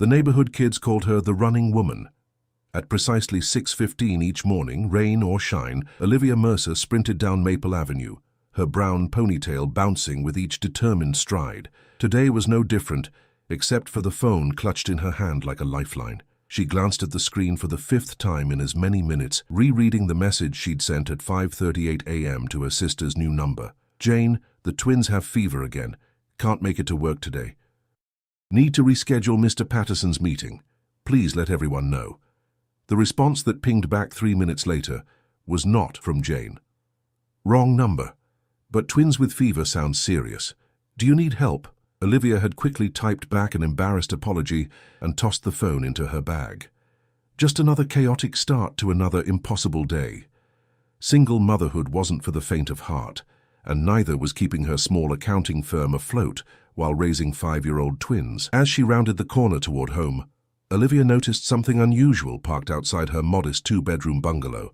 The neighborhood kids called her the running woman. At precisely 6:15 each morning, rain or shine, Olivia Mercer sprinted down Maple Avenue, her brown ponytail bouncing with each determined stride. Today was no different, except for the phone clutched in her hand like a lifeline. She glanced at the screen for the 5th time in as many minutes, rereading the message she'd sent at 5:38 a.m. to her sister's new number. Jane, the twins have fever again. Can't make it to work today. Need to reschedule Mr. Patterson's meeting. Please let everyone know. The response that pinged back 3 minutes later was not from Jane. Wrong number. But twins with fever sounds serious. Do you need help? Olivia had quickly typed back an embarrassed apology and tossed the phone into her bag. Just another chaotic start to another impossible day. Single motherhood wasn't for the faint of heart, and neither was keeping her small accounting firm afloat while raising 5-year-old twins. As she rounded the corner toward home, Olivia noticed something unusual parked outside her modest 2-bedroom bungalow.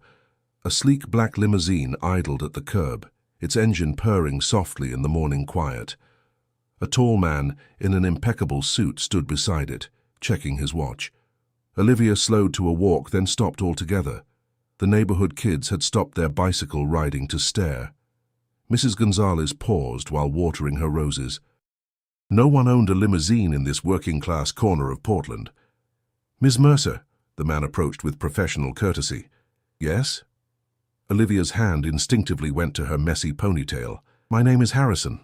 A sleek black limousine idled at the curb, its engine purring softly in the morning quiet. A tall man in an impeccable suit stood beside it, checking his watch. Olivia slowed to a walk, then stopped altogether. The neighborhood kids had stopped their bicycle riding to stare. Mrs. Gonzalez paused while watering her roses. No one owned a limousine in this working-class corner of Portland. "Miss Mercer," the man approached with professional courtesy. "Yes?" Olivia's hand instinctively went to her messy ponytail. "My name is Harrison.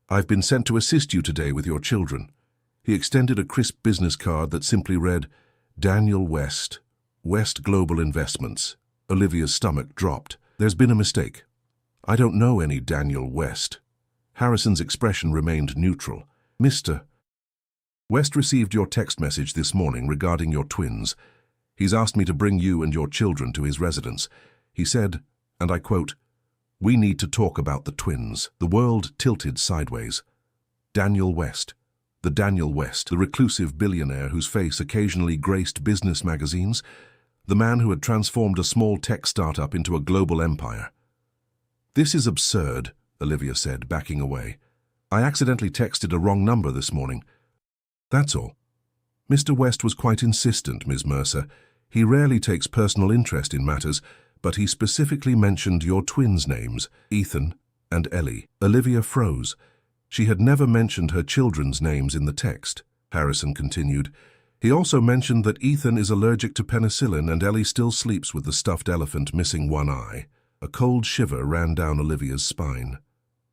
I've been sent to assist you today with your children." He extended a crisp business card that simply read, "Daniel West, West Global Investments." Olivia's stomach dropped. "There's been a mistake. I don't know any Daniel West." Harrison's expression remained neutral. "Mr. West received your text message this morning regarding your twins. He's asked me to bring you and your children to his residence. He said, and I quote, 'We need to talk about the twins.'" The world tilted sideways. Daniel West. The Daniel West, the reclusive billionaire whose face occasionally graced business magazines, the man who had transformed a small tech startup into a global empire. "This is absurd," Olivia said, backing away. "I accidentally texted a wrong number this morning. That's all." Mr. West was quite insistent, Ms. Mercer. He rarely takes personal interest in matters, but he specifically mentioned your twins' names, Ethan and Ellie. Olivia froze. She had never mentioned her children's names in the text. Harrison continued. "He also mentioned that Ethan is allergic to penicillin and Ellie still sleeps with the stuffed elephant missing one eye." A cold shiver ran down Olivia's spine.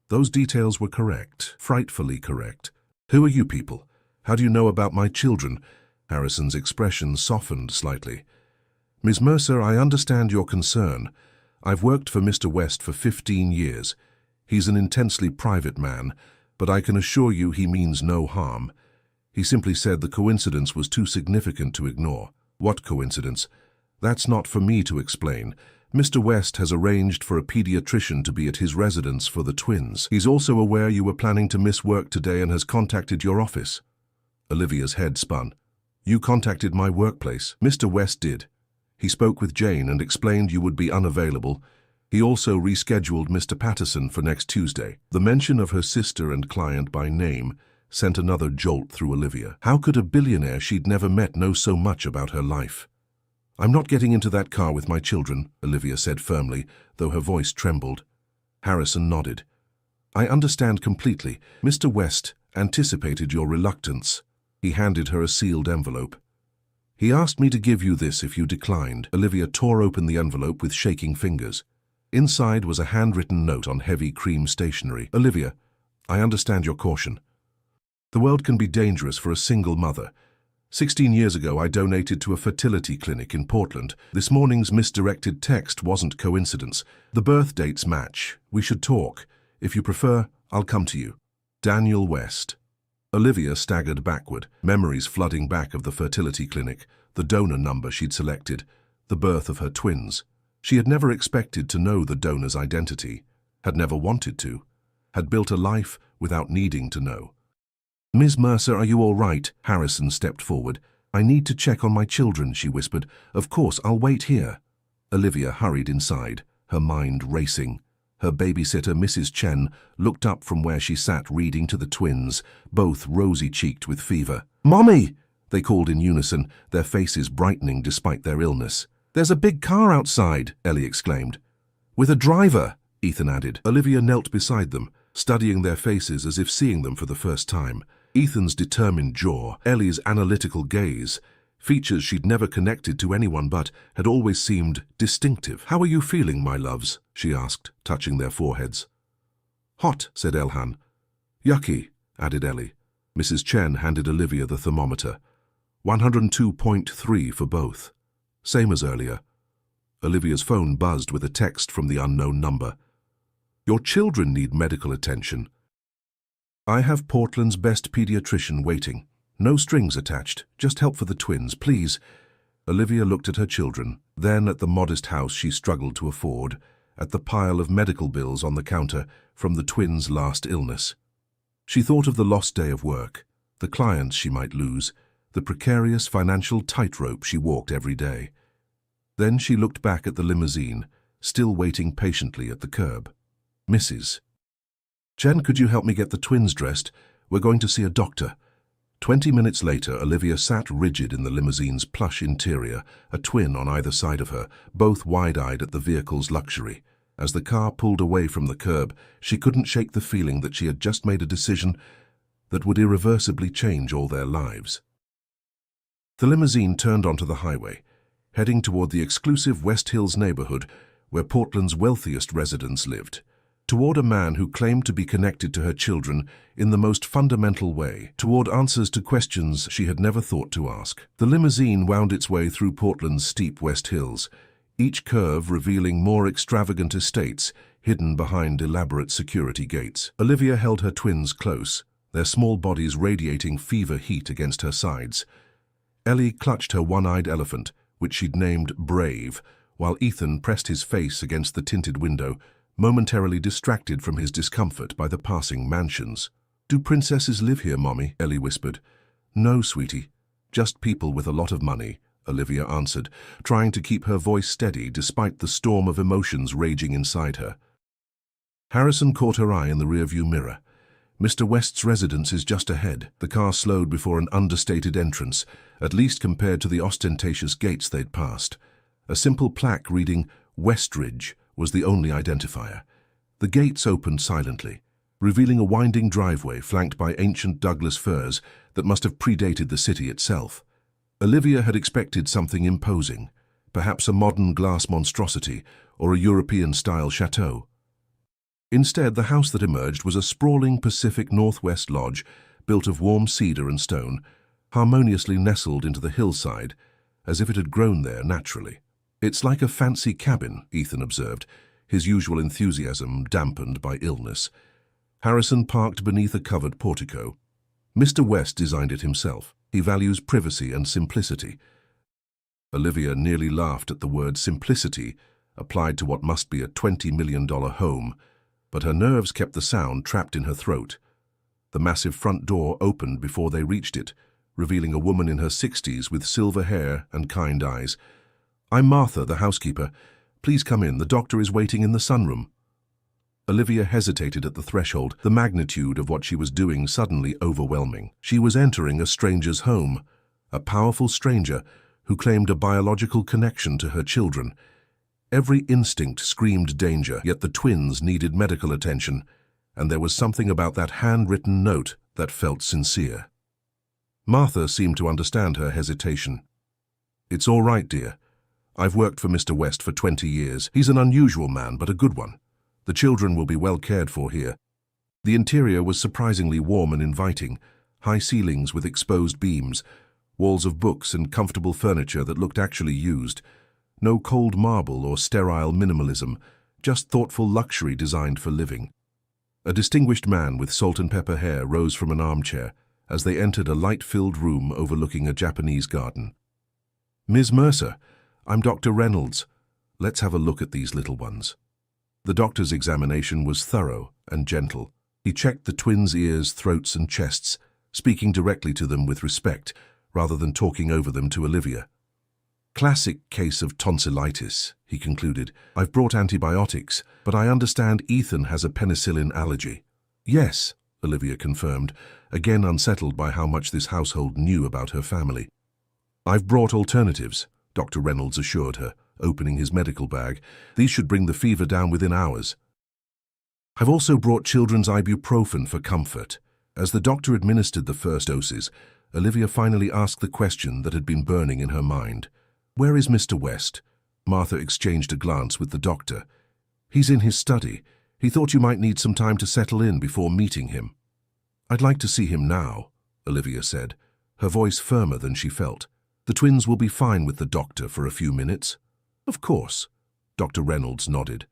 Those details were correct, frightfully correct. "Who are you people? How do you know about my children?" Harrison's expression softened slightly. "Ms. Mercer, I understand your concern. I've worked for Mr. West for 15 years. He's an intensely private man, but I can assure you he means no harm. He simply said the coincidence was too significant to ignore." "What coincidence?" "That's not for me to explain. Mr. West has arranged for a pediatrician to be at his residence for the twins. He's also aware you were planning to miss work today and has contacted your office." Olivia's head spun. "You contacted my workplace?" "Mr. West did. He spoke with Jane and explained you would be unavailable. He also rescheduled Mr. Patterson for next Tuesday." The mention of her sister and client by name sent another jolt through Olivia. How could a billionaire she'd never met know so much about her life? "I'm not getting into that car with my children," Olivia said firmly, though her voice trembled. Harrison nodded. "I understand completely. Mr. West anticipated your reluctance." He handed her a sealed envelope. "He asked me to give you this if you declined." Olivia tore open the envelope with shaking fingers. Inside was a handwritten note on heavy cream stationery. "Olivia, I understand your caution. The world can be dangerous for a single mother. 16 years ago, I donated to a fertility clinic in Portland. This morning's misdirected text wasn't coincidence. The birth dates match. We should talk. If you prefer, I'll come to you. Daniel West." Olivia staggered backward, memories flooding back of the fertility clinic, the donor number she'd selected, the birth of her twins. She had never expected to know the donor's identity, had never wanted to, had built a life without needing to know. "Ms. Mercer, are you all right?" Harrison stepped forward. "I need to check on my children," she whispered. "Of course, I'll wait here." Olivia hurried inside, her mind racing. Her babysitter, Mrs. Chen, looked up from where she sat reading to the twins, both rosy-cheeked with fever. "Mommy!" They called in unison, their faces brightening despite their illness. "There's a big car outside," Ellie exclaimed. "With a driver," Ethan added. Olivia knelt beside them, studying their faces as if seeing them for the first time. Ethan's determined jaw, Ellie's analytical gaze, features she'd never connected to anyone but had always seemed distinctive. "How are you feeling, my loves?" she asked, touching their foreheads. "Hot," said Elhan. "Yucky," added Ellie. Mrs. Chen handed Olivia the thermometer. 102.3 for both. Same as earlier. Olivia's phone buzzed with a text from the unknown number. "Your children need medical attention. I have Portland's best pediatrician waiting. No strings attached, just help for the twins, please." Olivia looked at her children, then at the modest house she struggled to afford, at the pile of medical bills on the counter from the twins' last illness. She thought of the lost day of work, the clients she might lose, the precarious financial tightrope she walked every day. Then she looked back at the limousine, still waiting patiently at the curb. "Mrs. Chen, could you help me get the twins dressed? We're going to see a doctor." 20 minutes later, Olivia sat rigid in the limousine's plush interior, a twin on either side of her, both wide-eyed at the vehicle's luxury. As the car pulled away from the curb, she couldn't shake the feeling that she had just made a decision that would irreversibly change all their lives. The limousine turned onto the highway, heading toward the exclusive West Hills neighborhood where Portland's wealthiest residents lived. Toward a man who claimed to be connected to her children in the most fundamental way, toward answers to questions she had never thought to ask. The limousine wound its way through Portland's steep West Hills, each curve revealing more extravagant estates hidden behind elaborate security gates. Olivia held her twins close, their small bodies radiating fever heat against her sides. Ellie clutched her one-eyed elephant, which she'd named Brave, while Ethan pressed his face against the tinted window, momentarily distracted from his discomfort by the passing mansions. "Do princesses live here, Mommy?" Ellie whispered. "No, sweetie. Just people with a lot of money," Olivia answered, trying to keep her voice steady despite the storm of emotions raging inside her. Harrison caught her eye in the rearview mirror. "Mr. West's residence is just ahead." The car slowed before an understated entrance, at least compared to the ostentatious gates they'd passed. A simple plaque reading Westridge was the only identifier. The gates opened silently, revealing a winding driveway flanked by ancient Douglas firs that must have predated the city itself. Olivia had expected something imposing, perhaps a modern glass monstrosity or a European-style chateau. Instead, the house that emerged was a sprawling Pacific Northwest lodge built of warm cedar and stone, harmoniously nestled into the hillside, as if it had grown there naturally. "It's like a fancy cabin," Ethan observed, his usual enthusiasm dampened by illness. Harrison parked beneath a covered portico. "Mr. West designed it himself. He values privacy and simplicity." Olivia nearly laughed at the word simplicity applied to what must be a $20 million home, but her nerves kept the sound trapped in her throat. The massive front door opened before they reached it, revealing a woman in her 60s with silver hair and kind eyes. "I'm Martha, the housekeeper. Please come in. The doctor is waiting in the sunroom." Olivia hesitated at the threshold, the magnitude of what she was doing suddenly overwhelming. She was entering a stranger's home, a powerful stranger who claimed a biological connection to her children. Every instinct screamed danger, yet the twins needed medical attention, and there was something about that handwritten note that felt sincere. Martha seemed to understand her hesitation. "It's all right, dear. I've worked for Mr. West for 20 years. He's an unusual man, but a good one. The children will be well cared for here." The interior was surprisingly warm and inviting, high ceilings with exposed beams, walls of books and comfortable furniture that looked actually used. No cold marble or sterile minimalism, just thoughtful luxury designed for living. A distinguished man with salt and pepper hair rose from an armchair as they entered a light-filled room overlooking a Japanese garden. "Ms. Mercer, I'm Dr. Reynolds. Let's have a look at these little ones." The doctor's examination was thorough and gentle. He checked the twins' ears, throats, and chests, speaking directly to them with respect, rather than talking over them to Olivia. "Classic case of tonsillitis," he concluded. "I've brought antibiotics, but I understand Ethan has a penicillin allergy." "Yes," Olivia confirmed, again unsettled by how much this household knew about her family. "I've brought alternatives," Dr. Reynolds assured her, opening his medical bag. "These should bring the fever down within hours. I've also brought children's ibuprofen for comfort." As the doctor administered the first doses, Olivia finally asked the question that had been burning in her mind. "Where is Mr. West?" Martha exchanged a glance with the doctor. "He's in his study. He thought you might need some time to settle in before meeting him." "I'd like to see him now," Olivia said, her voice firmer than she felt. "The twins will be fine with the doctor for a few minutes." "Of course," Dr. Reynolds nodded.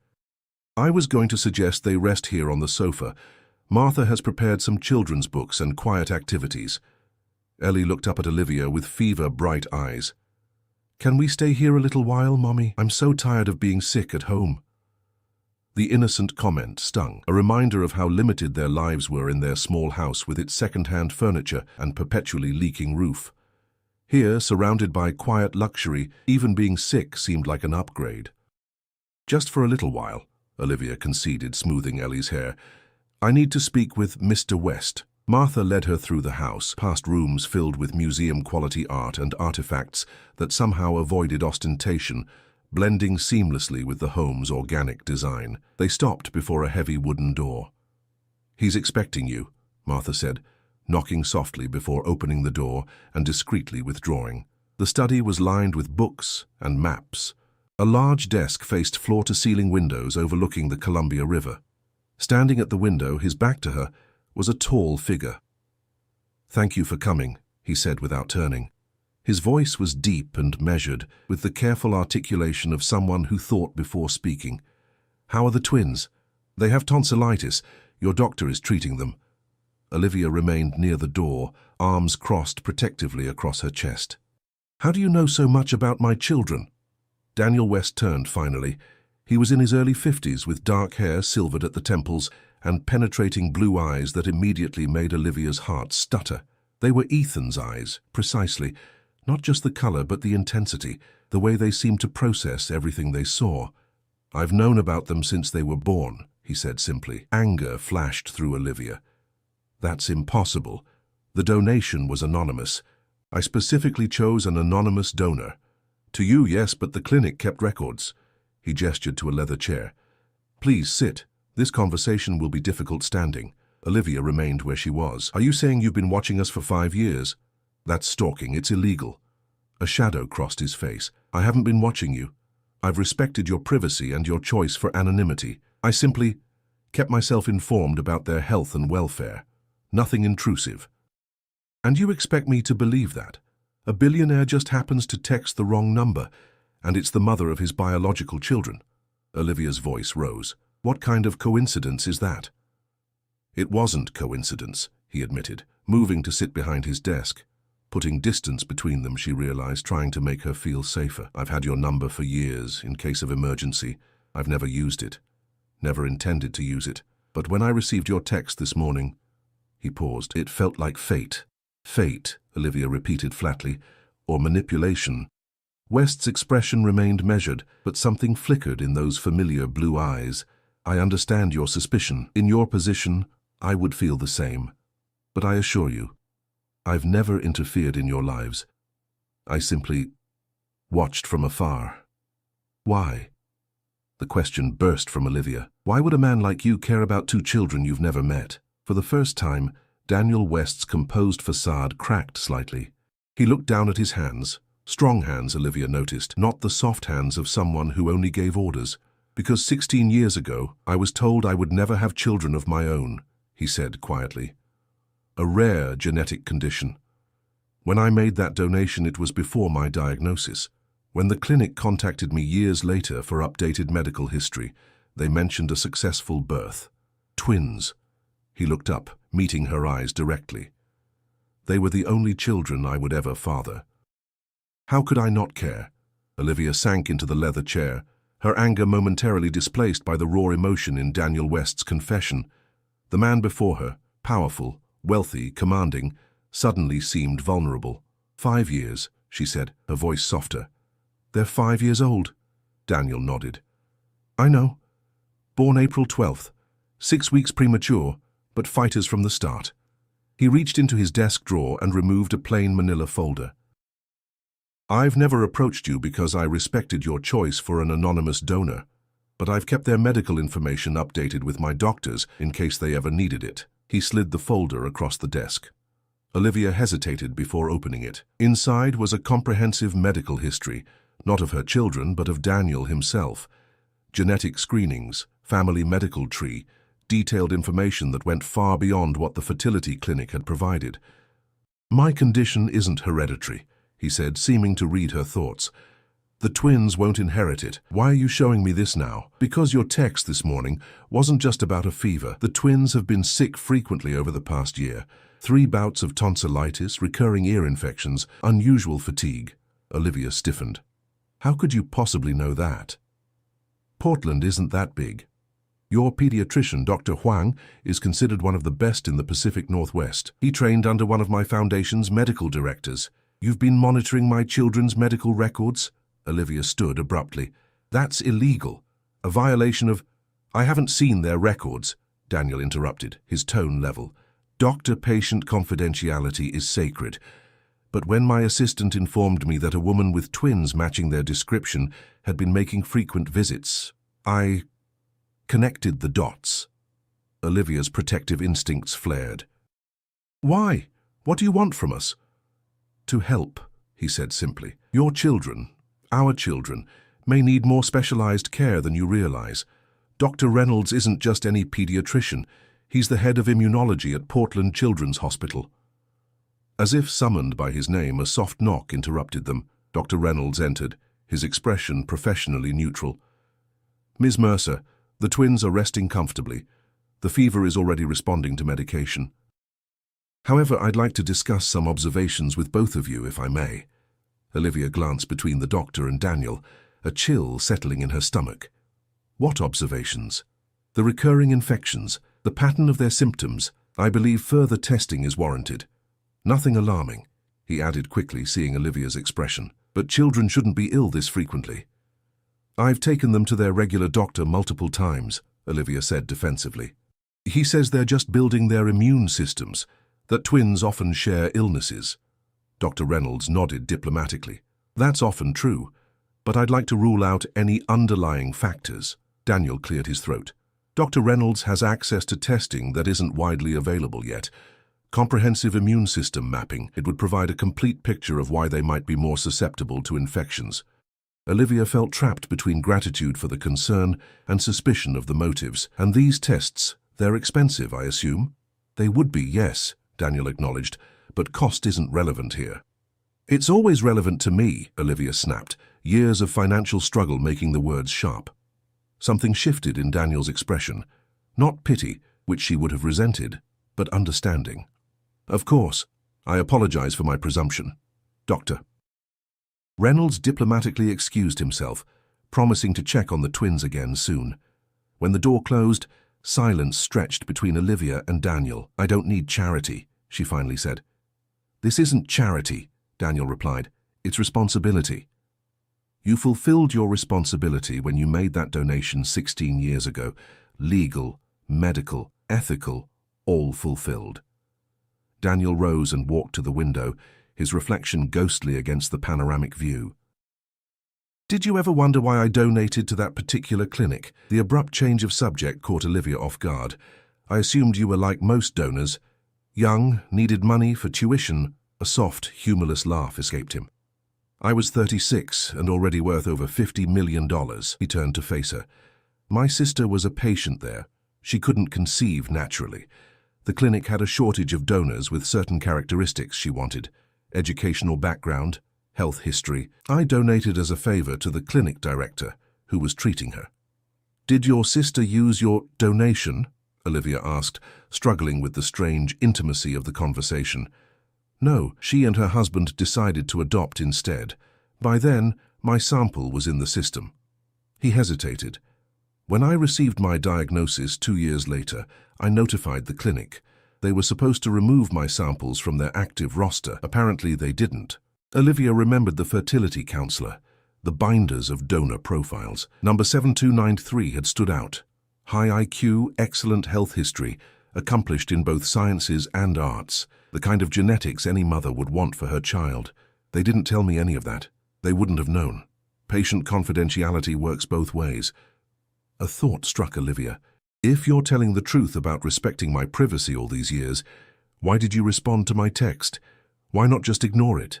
"I was going to suggest they rest here on the sofa. Martha has prepared some children's books and quiet activities." Ellie looked up at Olivia with fever-bright eyes. "Can we stay here a little while, Mommy? I'm so tired of being sick at home." The innocent comment stung, a reminder of how limited their lives were in their small house with its second-hand furniture and perpetually leaking roof. Here, surrounded by quiet luxury, even being sick seemed like an upgrade. "Just for a little while," Olivia conceded, smoothing Ellie's hair. "I need to speak with Mr. West." Martha led her through the house, past rooms filled with museum-quality art and artifacts that somehow avoided ostentation, blending seamlessly with the home's organic design. They stopped before a heavy wooden door. "He's expecting you," Martha said, knocking softly before opening the door and discreetly withdrawing. The study was lined with books and maps. A large desk faced floor-to-ceiling windows overlooking the Columbia River. Standing at the window, his back to her, was a tall figure. "Thank you for coming," he said without turning. His voice was deep and measured, with the careful articulation of someone who thought before speaking. "How are the twins?" "They have tonsillitis. Your doctor is treating them." Olivia remained near the door, arms crossed protectively across her chest. "How do you know so much about my children?" Daniel West turned finally. He was in his early 50s with dark hair silvered at the temples and penetrating blue eyes that immediately made Olivia's heart stutter. They were Ethan's eyes, precisely. Not just the color, but the intensity, the way they seemed to process everything they saw. "I've known about them since they were born," he said simply. Anger flashed through Olivia. "That's impossible. The donation was anonymous. I specifically chose an anonymous donor. To you, yes, but the clinic kept records." He gestured to a leather chair. "Please sit. This conversation will be difficult standing." Olivia remained where she was. "Are you saying you've been watching us for 5 years? That's stalking. It's illegal." A shadow crossed his face. "I haven't been watching you. I've respected your privacy and your choice for anonymity. I simply kept myself informed about their health and welfare. Nothing intrusive." "And you expect me to believe that? A billionaire just happens to text the wrong number, and it's the mother of his biological children." Olivia's voice rose. "What kind of coincidence is that?" "It wasn't coincidence," he admitted, moving to sit behind his desk. Putting distance between them, she realized, trying to make her feel safer. "I've had your number for years, in case of emergency. I've never used it. Never intended to use it. But when I received your text this morning..." He paused. "It felt like fate." "Fate," Olivia repeated flatly, "or manipulation." West's expression remained measured, but something flickered in those familiar blue eyes. "I understand your suspicion. In your position, I would feel the same. But I assure you, I've never interfered in your lives. I simply watched from afar." "Why?" The question burst from Olivia. "Why would a man like you care about 2 children you've never met?" For the first time, Daniel West's composed facade cracked slightly. He looked down at his hands. Strong hands, Olivia noticed, not the soft hands of someone who only gave orders. "Because 16 years ago, I was told I would never have children of my own," he said quietly. "A rare genetic condition. When I made that donation, it was before my diagnosis. When the clinic contacted me years later for updated medical history, they mentioned a successful birth. Twins." He looked up, meeting her eyes directly. "They were the only children I would ever father." How could I not care? Olivia sank into the leather chair, her anger momentarily displaced by the raw emotion in Daniel West's confession. The man before her, powerful, wealthy, commanding, suddenly seemed vulnerable. 5 years, she said, her voice softer. "They're 5 years old." Daniel nodded. "I know. Born April 12th. 6 weeks premature, but fighters from the start. He reached into his desk drawer and removed a plain manila folder. I've never approached you because I respected your choice for an anonymous donor, but I've kept their medical information updated with my doctors in case they ever needed it. He slid the folder across the desk. Olivia hesitated before opening it. Inside was a comprehensive medical history, not of her children, but of Daniel himself. Genetic screenings, family medical tree, detailed information that went far beyond what the fertility clinic had provided. My condition isn't hereditary, he said, seeming to read her thoughts. The twins won't inherit it. Why are you showing me this now? Because your text this morning wasn't just about a fever. The twins have been sick frequently over the past year. 3 bouts of tonsillitis, recurring ear infections, unusual fatigue. Olivia stiffened. How could you possibly know that? Portland isn't that big. Your pediatrician, Dr. Huang, is considered one of the best in the Pacific Northwest. He trained under one of my foundation's medical directors. You've been monitoring my children's medical records? Olivia stood abruptly. That's illegal. A violation of... I haven't seen their records, Daniel interrupted, his tone level. Doctor-patient confidentiality is sacred. But when my assistant informed me that a woman with twins matching their description had been making frequent visits, I connected the dots. Olivia's protective instincts flared. Why? What do you want from us? To help, he said simply. Your children, our children, may need more specialized care than you realize. Dr. Reynolds isn't just any pediatrician. He's the head of immunology at Portland Children's Hospital. As if summoned by his name, a soft knock interrupted them. Dr. Reynolds entered, his expression professionally neutral. Ms. Mercer, the twins are resting comfortably. The fever is already responding to medication. However, I'd like to discuss some observations with both of you, if I may. Olivia glanced between the doctor and Daniel, a chill settling in her stomach. What observations? The recurring infections, the pattern of their symptoms. I believe further testing is warranted. Nothing alarming, he added quickly, seeing Olivia's expression. But children shouldn't be ill this frequently. I've taken them to their regular doctor multiple times, Olivia said defensively. He says they're just building their immune systems, that twins often share illnesses. Dr. Reynolds nodded diplomatically. That's often true, but I'd like to rule out any underlying factors. Daniel cleared his throat. Dr. Reynolds has access to testing that isn't widely available yet. Comprehensive immune system mapping. It would provide a complete picture of why they might be more susceptible to infections. Olivia felt trapped between gratitude for the concern and suspicion of the motives. And these tests, they're expensive, I assume? They would be, yes, Daniel acknowledged, but cost isn't relevant here. It's always relevant to me, Olivia snapped, years of financial struggle making the words sharp. Something shifted in Daniel's expression. Not pity, which she would have resented, but understanding. Of course, I apologize for my presumption. Doctor. Reynolds diplomatically excused himself, promising to check on the twins again soon. When the door closed, silence stretched between Olivia and Daniel. I don't need charity, she finally said. This isn't charity, Daniel replied. It's responsibility. You fulfilled your responsibility when you made that donation 16 years ago. Legal, medical, ethical, all fulfilled. Daniel rose and walked to the window, his reflection ghostly against the panoramic view. Did you ever wonder why I donated to that particular clinic? The abrupt change of subject caught Olivia off guard. I assumed you were like most donors. Young, needed money for tuition. A soft, humorless laugh escaped him. I was 36 and already worth over $50 million. He turned to face her. My sister was a patient there. She couldn't conceive naturally. The clinic had a shortage of donors with certain characteristics she wanted. Educational background, health history. I donated as a favor to the clinic director, who was treating her. Did your sister use your donation? Olivia asked, struggling with the strange intimacy of the conversation. No, she and her husband decided to adopt instead. By then, my sample was in the system. He hesitated. When I received my diagnosis 2 years later, I notified the clinic. They were supposed to remove my samples from their active roster. Apparently they didn't. Olivia remembered the fertility counselor, the binders of donor profiles. Number 7293 had stood out. High IQ, excellent health history, accomplished in both sciences and arts, the kind of genetics any mother would want for her child. They didn't tell me any of that. They wouldn't have known. Patient confidentiality works both ways. A thought struck Olivia. If you're telling the truth about respecting my privacy all these years, why did you respond to my text? Why not just ignore it?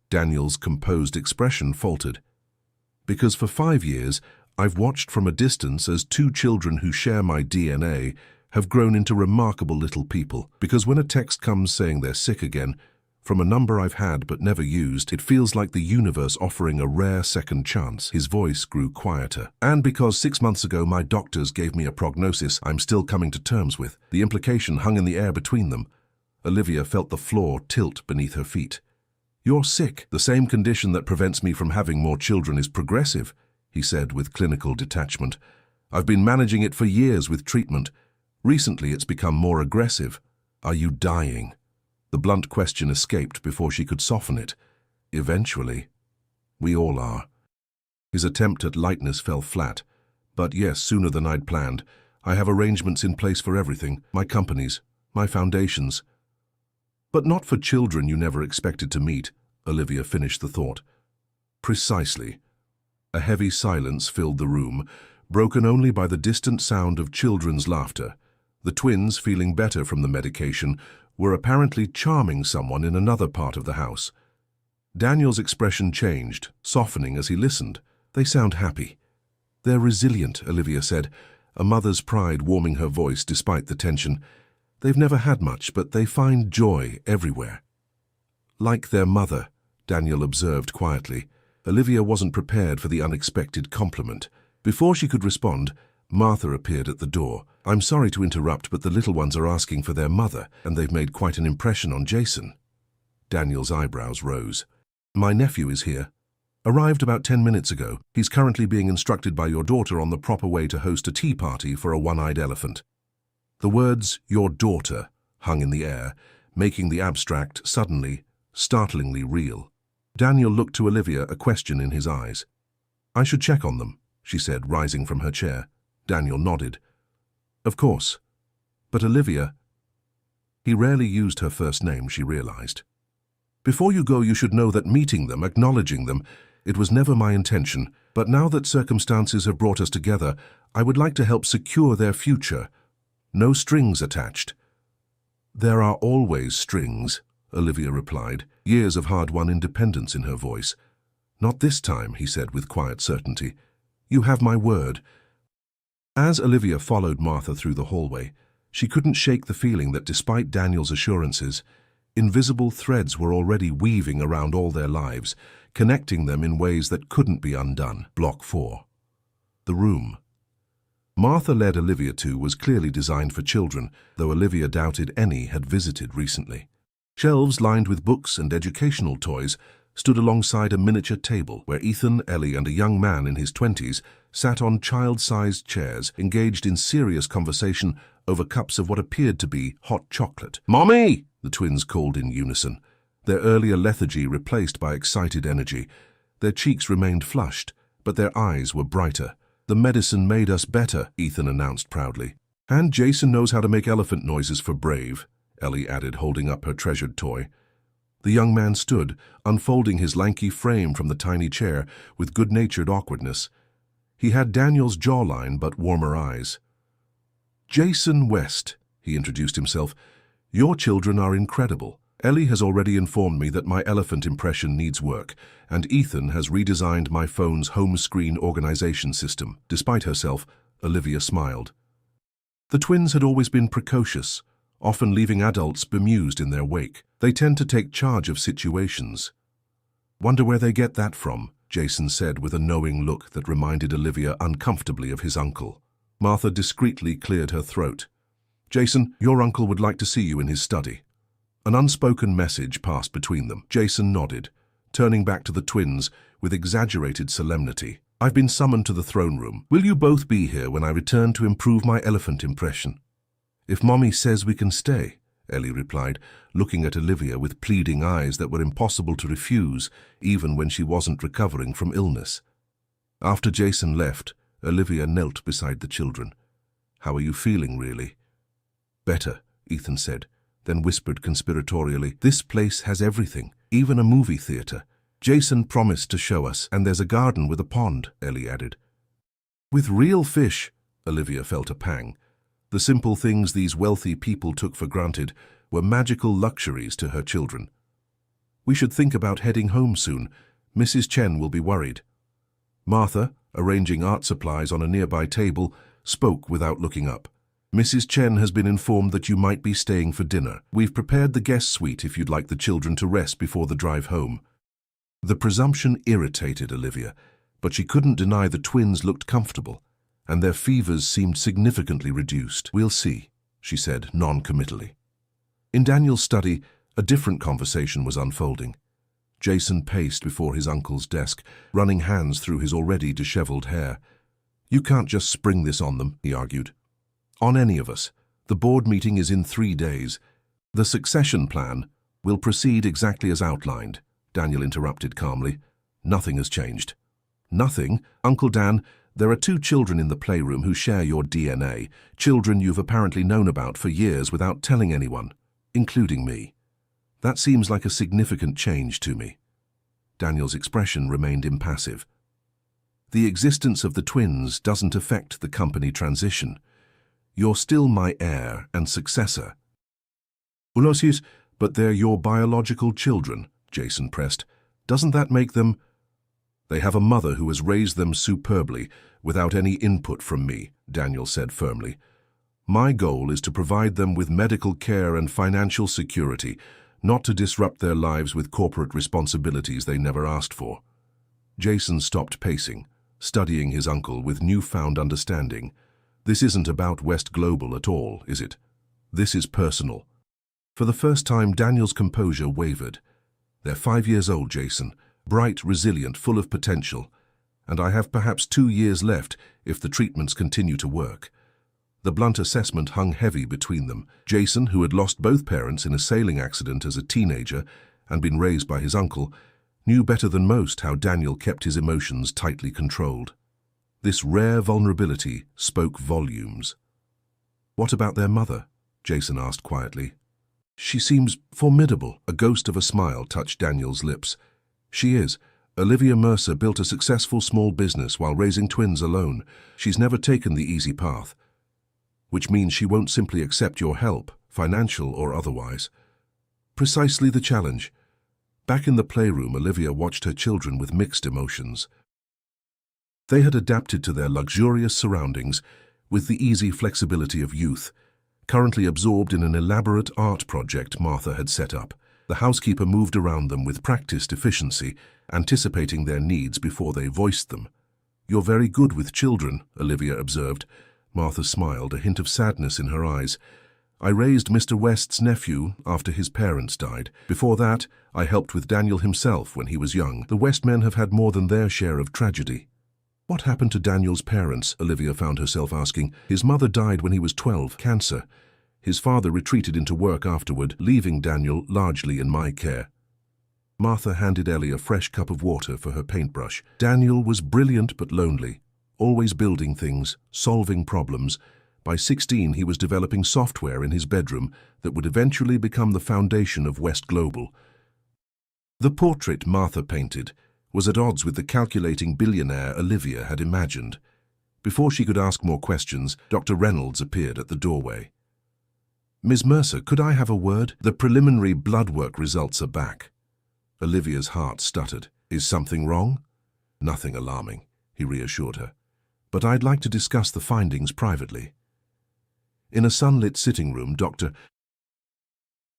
Daniel's composed expression faltered. Because for 5 years, I've watched from a distance as 2 children who share my DNA have grown into remarkable little people. Because when a text comes saying they're sick again, from a number I've had but never used, it feels like the universe offering a rare second chance. His voice grew quieter. And because 6 months ago my doctors gave me a prognosis I'm still coming to terms with, the implication hung in the air between them. Olivia felt the floor tilt beneath her feet. You're sick. The same condition that prevents me from having more children is progressive, he said with clinical detachment. I've been managing it for years with treatment. Recently it's become more aggressive. Are you dying? The blunt question escaped before she could soften it. Eventually. We all are. His attempt at lightness fell flat. But yes, sooner than I'd planned. I have arrangements in place for everything. My companies, my foundations. But not for children you never expected to meet, Olivia finished the thought. Precisely. A heavy silence filled the room, broken only by the distant sound of children's laughter. The twins, feeling better from the medication, were apparently charming someone in another part of the house. Daniel's expression changed, softening as he listened. They sound happy. They're resilient, Olivia said, a mother's pride warming her voice despite the tension. They've never had much, but they find joy everywhere. Like their mother, Daniel observed quietly. Olivia wasn't prepared for the unexpected compliment. Before she could respond, Martha appeared at the door. I'm sorry to interrupt, but the little ones are asking for their mother, and they've made quite an impression on Jason. Daniel's eyebrows rose. My nephew is here. Arrived about 10 minutes ago. He's currently being instructed by your daughter on the proper way to host a tea party for a one-eyed elephant. The words, your daughter, hung in the air, making the abstract suddenly, startlingly real. Daniel looked to Olivia, a question in his eyes. I should check on them, she said, rising from her chair. Daniel nodded. Of course. But Olivia... He rarely used her first name, she realized. Before you go, you should know that meeting them, acknowledging them, it was never my intention, but now that circumstances have brought us together, I would like to help secure their future. No strings attached. There are always strings, Olivia replied, years of hard-won independence in her voice. Not this time, he said with quiet certainty. You have my word. As Olivia followed Martha through the hallway, she couldn't shake the feeling that despite Daniel's assurances, invisible threads were already weaving around all their lives, connecting them in ways that couldn't be undone. Block 4. The room. Martha led Olivia to was clearly designed for children, though Olivia doubted any had visited recently. Shelves lined with books and educational toys stood alongside a miniature table where Ethan, Ellie, and a young man in his 20s sat on child-sized chairs, engaged in serious conversation over cups of what appeared to be hot chocolate. "Mommy!" the twins called in unison, their earlier lethargy replaced by excited energy. Their cheeks remained flushed, but their eyes were brighter. The medicine made us better, Ethan announced proudly. And Jason knows how to make elephant noises for Brave, Ellie added, holding up her treasured toy. The young man stood, unfolding his lanky frame from the tiny chair with good-natured awkwardness. He had Daniel's jawline but warmer eyes. Jason West, he introduced himself. Your children are incredible. Ellie has already informed me that my elephant impression needs work, and Ethan has redesigned my phone's home screen organization system. Despite herself, Olivia smiled. The twins had always been precocious, often leaving adults bemused in their wake. They tend to take charge of situations. Wonder where they get that from, Jason said with a knowing look that reminded Olivia uncomfortably of his uncle. Martha discreetly cleared her throat. Jason, your uncle would like to see you in his study. An unspoken message passed between them. Jason nodded, turning back to the twins with exaggerated solemnity. I've been summoned to the throne room. Will you both be here when I return to improve my elephant impression? If Mommy says we can stay, Ellie replied, looking at Olivia with pleading eyes that were impossible to refuse, even when she wasn't recovering from illness. After Jason left, Olivia knelt beside the children. How are you feeling, really? Better, Ethan said, then whispered conspiratorially, "This place has everything, even a movie theater. Jason promised to show us, and there's a garden with a pond," Ellie added. "With real fish," Olivia felt a pang. The simple things these wealthy people took for granted were magical luxuries to her children. "We should think about heading home soon. Mrs. Chen will be worried." Martha, arranging art supplies on a nearby table, spoke without looking up. "Mrs. Chen has been informed that you might be staying for dinner. We've prepared the guest suite if you'd like the children to rest before the drive home." The presumption irritated Olivia, but she couldn't deny the twins looked comfortable, and their fevers seemed significantly reduced. "We'll see," she said non-committally. In Daniel's study, a different conversation was unfolding. Jason paced before his uncle's desk, running hands through his already disheveled hair. "You can't just spring this on them," he argued. "On any of us. The board meeting is in 3 days. The succession plan will proceed exactly as outlined," Daniel interrupted calmly. "Nothing has changed." "Nothing? Uncle Dan, there are 2 children in the playroom who share your DNA, children you've apparently known about for years without telling anyone, including me. That seems like a significant change to me." Daniel's expression remained impassive. "The existence of the twins doesn't affect the company transition. You're still my heir and successor." "Ulosius, but they're your biological children," Jason pressed. "Doesn't that make them—" "They have a mother who has raised them superbly, without any input from me," Daniel said firmly. "My goal is to provide them with medical care and financial security, not to disrupt their lives with corporate responsibilities they never asked for." Jason stopped pacing, studying his uncle with newfound understanding. "This isn't about West Global at all, is it? This is personal." For the first time, Daniel's composure wavered. "They're 5 years old, Jason, bright, resilient, full of potential, and I have perhaps 2 years left if the treatments continue to work." The blunt assessment hung heavy between them. Jason, who had lost both parents in a sailing accident as a teenager and been raised by his uncle, knew better than most how Daniel kept his emotions tightly controlled. This rare vulnerability spoke volumes. "What about their mother?" Jason asked quietly. "She seems formidable." A ghost of a smile touched Daniel's lips. "She is. Olivia Mercer built a successful small business while raising twins alone. She's never taken the easy path. Which means she won't simply accept your help, financial or otherwise." Precisely the challenge. Back in the playroom, Olivia watched her children with mixed emotions. They had adapted to their luxurious surroundings with the easy flexibility of youth, currently absorbed in an elaborate art project Martha had set up. The housekeeper moved around them with practiced efficiency, anticipating their needs before they voiced them. "You're very good with children," Olivia observed. Martha smiled, a hint of sadness in her eyes. "I raised Mr. West's nephew after his parents died. Before that, I helped with Daniel himself when he was young. The West men have had more than their share of tragedy." "What happened to Daniel's parents?" Olivia found herself asking. "His mother died when he was 12, cancer. His father retreated into work afterward, leaving Daniel largely in my care." Martha handed Ellie a fresh cup of water for her paintbrush. "Daniel was brilliant but lonely, always building things, solving problems. By 16, he was developing software in his bedroom that would eventually become the foundation of West Global." The portrait Martha painted was at odds with the calculating billionaire Olivia had imagined. Before she could ask more questions, Dr. Reynolds appeared at the doorway. "Ms. Mercer, could I have a word? The preliminary blood work results are back." Olivia's heart stuttered. "Is something wrong?" "Nothing alarming," he reassured her. "But I'd like to discuss the findings privately." In a sunlit sitting room, Dr.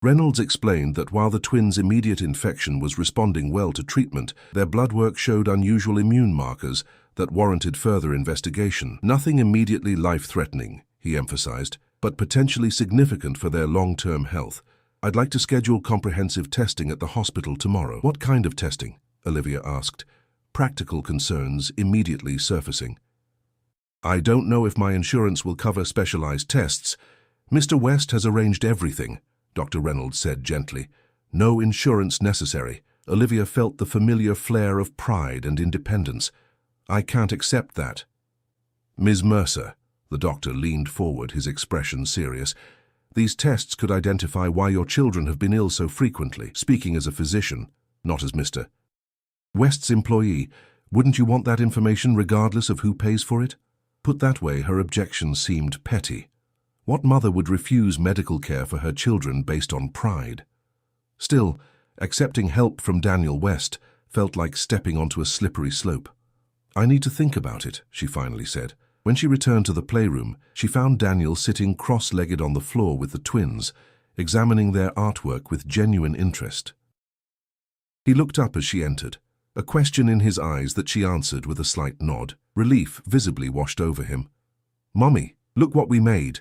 Reynolds explained that while the twins' immediate infection was responding well to treatment, their blood work showed unusual immune markers that warranted further investigation. "Nothing immediately life-threatening," he emphasized, "but potentially significant for their long-term health. I'd like to schedule comprehensive testing at the hospital tomorrow." "What kind of testing?" Olivia asked, practical concerns immediately surfacing. "I don't know if my insurance will cover specialized tests. Mr. West has arranged everything," Dr. Reynolds said gently. "No insurance necessary." Olivia felt the familiar flare of pride and independence. "I can't accept that." "Ms. Mercer," the doctor leaned forward, his expression serious, These tests could identify why your children have been ill so frequently, speaking as a physician, not as Mr. West's employee. Wouldn't you want that information regardless of who pays for it? Put that way, her objections seemed petty. What mother would refuse medical care for her children based on pride? Still, accepting help from Daniel West felt like stepping onto a slippery slope. I need to think about it, she finally said. When she returned to the playroom, she found Daniel sitting cross-legged on the floor with the twins, examining their artwork with genuine interest. He looked up as she entered, a question in his eyes that she answered with a slight nod. Relief visibly washed over him. "Mommy, look what we made."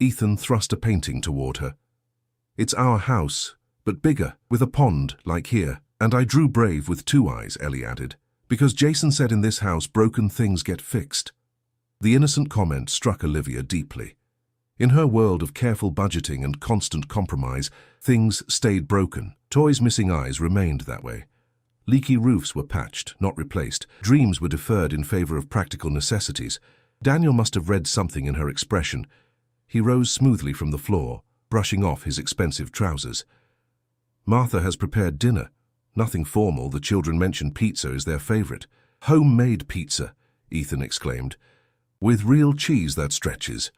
Ethan thrust a painting toward her. "It's our house, but bigger, with a pond like here. And I drew brave with 2 eyes," Ellie added, "because Jason said in this house broken things get fixed." The innocent comment struck Olivia deeply. In her world of careful budgeting and constant compromise, things stayed broken. Toys' missing eyes remained that way. Leaky roofs were patched, not replaced. Dreams were deferred in favor of practical necessities. Daniel must have read something in her expression. He rose smoothly from the floor, brushing off his expensive trousers. "Martha has prepared dinner. Nothing formal. The children mentioned pizza is their favorite." "Homemade pizza," Ethan exclaimed. "With real cheese that stretches."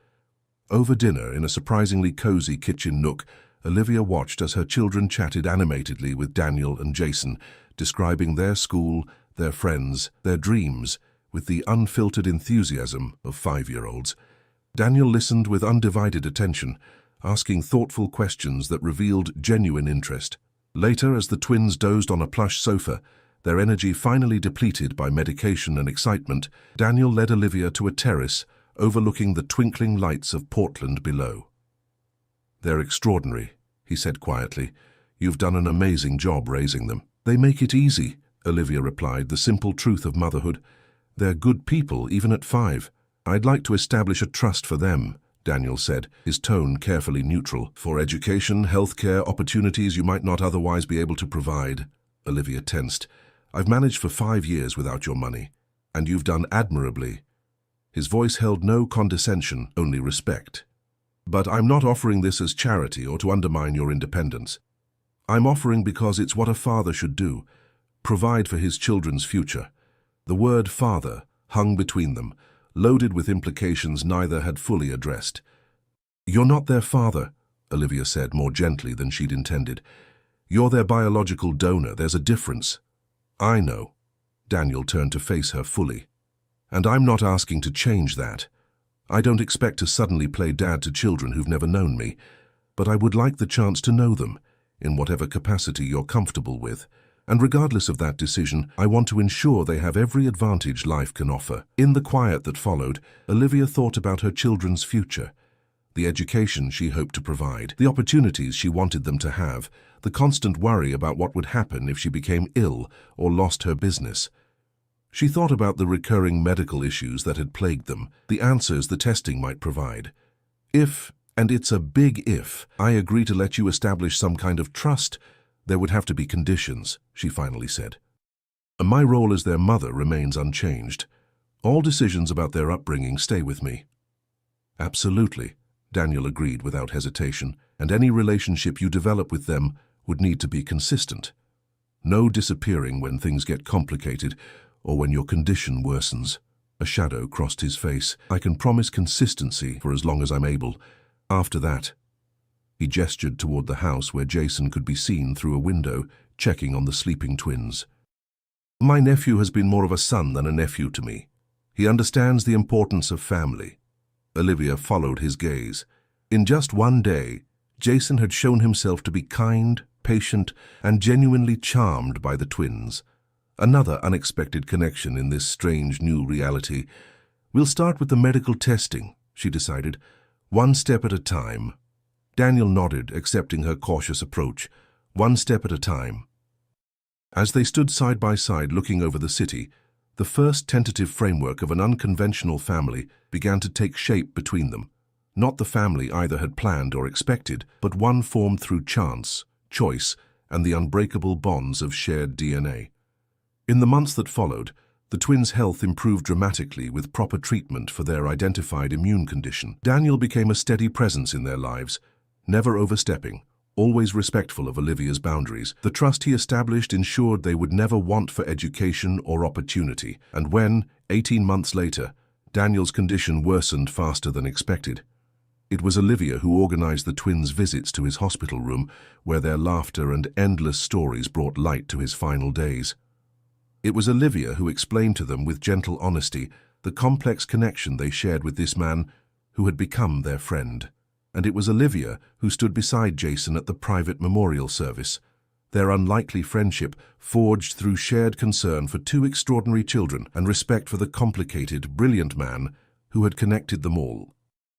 Over dinner, in a surprisingly cozy kitchen nook, Olivia watched as her children chatted animatedly with Daniel and Jason, describing their school, their friends, their dreams, with the unfiltered enthusiasm of 5-year-olds. Daniel listened with undivided attention, asking thoughtful questions that revealed genuine interest. Later, as the twins dozed on a plush sofa, their energy finally depleted by medication and excitement, Daniel led Olivia to a terrace overlooking the twinkling lights of Portland below. "They're extraordinary," he said quietly. "You've done an amazing job raising them." "They make it easy," Olivia replied, the simple truth of motherhood. "They're good people, even at 5. I'd like to establish a trust for them," Daniel said, his tone carefully neutral. "For education, healthcare, opportunities you might not otherwise be able to provide." Olivia tensed. "I've managed for 5 years without your money, and you've done admirably." His voice held no condescension, only respect. "But I'm not offering this as charity or to undermine your independence. I'm offering because it's what a father should do, provide for his children's future." The word father hung between them, loaded with implications neither had fully addressed. "You're not their father," Olivia said more gently than she'd intended. "You're their biological donor. There's a difference." "I know." Daniel turned to face her fully. "And I'm not asking to change that. I don't expect to suddenly play dad to children who've never known me, but I would like the chance to know them, in whatever capacity you're comfortable with. And regardless of that decision, I want to ensure they have every advantage life can offer." In the quiet that followed, Olivia thought about her children's future, the education she hoped to provide, the opportunities she wanted them to have, the constant worry about what would happen if she became ill or lost her business. She thought about the recurring medical issues that had plagued them, the answers the testing might provide. "If, and it's a big if, I agree to let you establish some kind of trust, there would have to be conditions," she finally said. "My role as their mother remains unchanged. All decisions about their upbringing stay with me." "Absolutely," Daniel agreed without hesitation, "and any relationship you develop with them would need to be consistent. No disappearing when things get complicated or when your condition worsens." A shadow crossed his face. "I can promise consistency for as long as I'm able. After that..." He gestured toward the house where Jason could be seen through a window, checking on the sleeping twins. "My nephew has been more of a son than a nephew to me. He understands the importance of family." Olivia followed his gaze. In just one day, Jason had shown himself to be kind, patient, and genuinely charmed by the twins. Another unexpected connection in this strange new reality. "We'll start with the medical testing," she decided. "One step at a time." Daniel nodded, accepting her cautious approach. One step at a time. As they stood side by side looking over the city, the first tentative framework of an unconventional family began to take shape between them. Not the family either had planned or expected, but one formed through chance, choice, and the unbreakable bonds of shared DNA. In the months that followed, the twins' health improved dramatically with proper treatment for their identified immune condition. Daniel became a steady presence in their lives, never overstepping, always respectful of Olivia's boundaries. The trust he established ensured they would never want for education or opportunity, and when, 18 months later, Daniel's condition worsened faster than expected, it was Olivia who organized the twins' visits to his hospital room, where their laughter and endless stories brought light to his final days. It was Olivia who explained to them with gentle honesty the complex connection they shared with this man who had become their friend. And it was Olivia who stood beside Jason at the private memorial service, their unlikely friendship forged through shared concern for two extraordinary children and respect for the complicated, brilliant man who had connected them all.